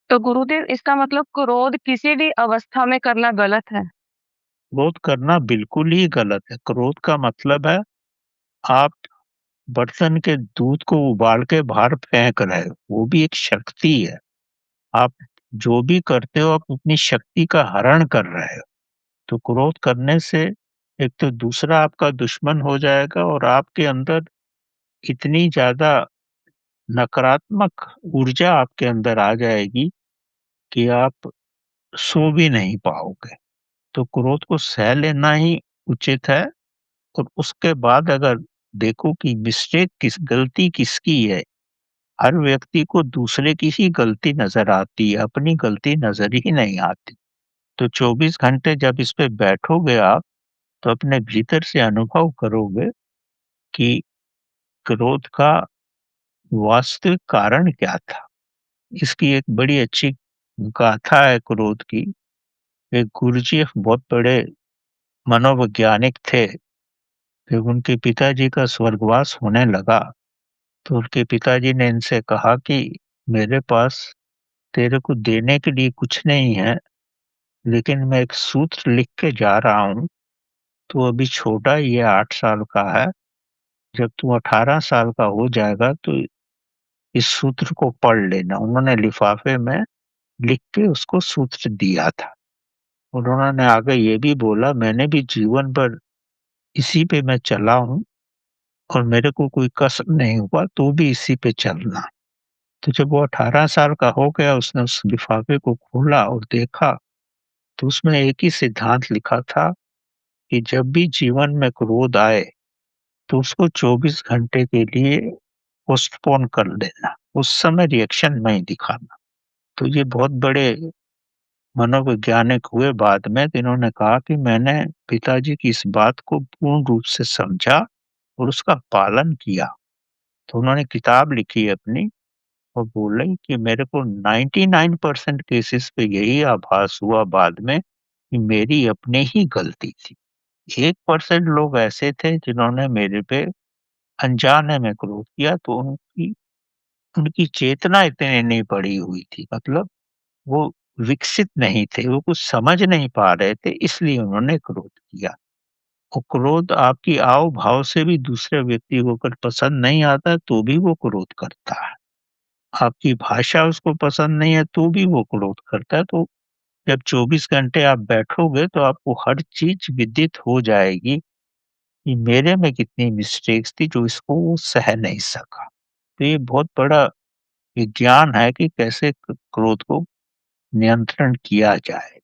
तो गुरुदेव इसका मतलब क्रोध किसी भी अवस्था में करना गलत है। क्रोध करना बिल्कुल ही गलत है। क्रोध का मतलब है आप बर्तन के दूध को उबाल के बाहर फेंक रहे हो, वो भी एक शक्ति है। आप जो भी करते हो आप अपनी शक्ति का हरण कर रहे हो। तो क्रोध करने से एक तो दूसरा आपका दुश्मन हो जाएगा और आपके अंदर इतनी ज्यादा नकारात्मक ऊर्जा आपके अंदर आ जाएगी कि आप सो भी नहीं पाओगे। तो क्रोध को सह लेना ही उचित है। और उसके बाद अगर देखो कि मिस्टेक गलती किसकी है, हर व्यक्ति को दूसरे की ही गलती नजर आती है, अपनी गलती नजर ही नहीं आती। तो 24 घंटे जब इस पे बैठोगे आप, तो अपने भीतर से अनुभव करोगे कि क्रोध का वास्तविक कारण क्या था। इसकी एक बड़ी अच्छी गाथा है क्रोध की। एक गुरुजी बहुत बड़े मनोवैज्ञानिक थे। जब उनके पिताजी का स्वर्गवास होने लगा, तो उनके पिताजी ने इनसे कहा कि मेरे पास तेरे को देने के लिए कुछ नहीं है, लेकिन मैं एक सूत्र लिख के जा रहा हूँ। तू अभी छोटा ही है, 8 साल का है। जब तू 18 साल का हो जाएगा तो इस सूत्र को पढ़ लेना। उन्होंने लिफाफे में लिख के उसको सूत्र दिया था। उन्होंने आगे ये भी बोला, मैंने भी जीवन भर इसी पे मैं चला हूँ और मेरे को कोई कष्ट नहीं हुआ, तो भी इसी पे चलना। तो जब वो 18 साल का हो गया, उसने उस लिफाफे को खोला और देखा, तो उसमें एक ही सिद्धांत लिखा था कि जब भी जीवन में क्रोध आए, तो उसको 24 घंटे के लिए पोस्टपोन कर देना, उस समय रिएक्शन नहीं दिखाना। तो ये बहुत बड़े मनोवैज्ञानिक हुए बाद में, तो इन्होंने कहा कि मैंने पिताजी की इस बात को पूर्ण रूप से समझा और उसका पालन किया। तो उन्होंने किताब लिखी अपनी और बोले कि मेरे को 99% केसेस पे यही आभास हुआ बाद में कि मेरी अपनी ही गलती थी। 1% लोग ऐसे थे जिन्होंने मेरे पे अनजाने में क्रोध किया, तो उनकी उनकी चेतना इतनी नहीं पड़ी हुई थी, मतलब वो विकसित नहीं थे, वो कुछ समझ नहीं पा रहे थे, इसलिए उन्होंने क्रोध किया। और क्रोध आपकी आव भाव से भी दूसरे व्यक्ति को अगर पसंद नहीं आता तो भी वो क्रोध करता है। आपकी भाषा उसको पसंद नहीं है तो भी वो क्रोध करता है। तो जब 24 घंटे आप बैठोगे तो आपको हर चीज विदित हो जाएगी कि मेरे में कितनी मिस्टेक्स थी जो इसको वो सह नहीं सका। तो ये बहुत बड़ा विज्ञान है कि कैसे क्रोध को नियंत्रण किया जाए।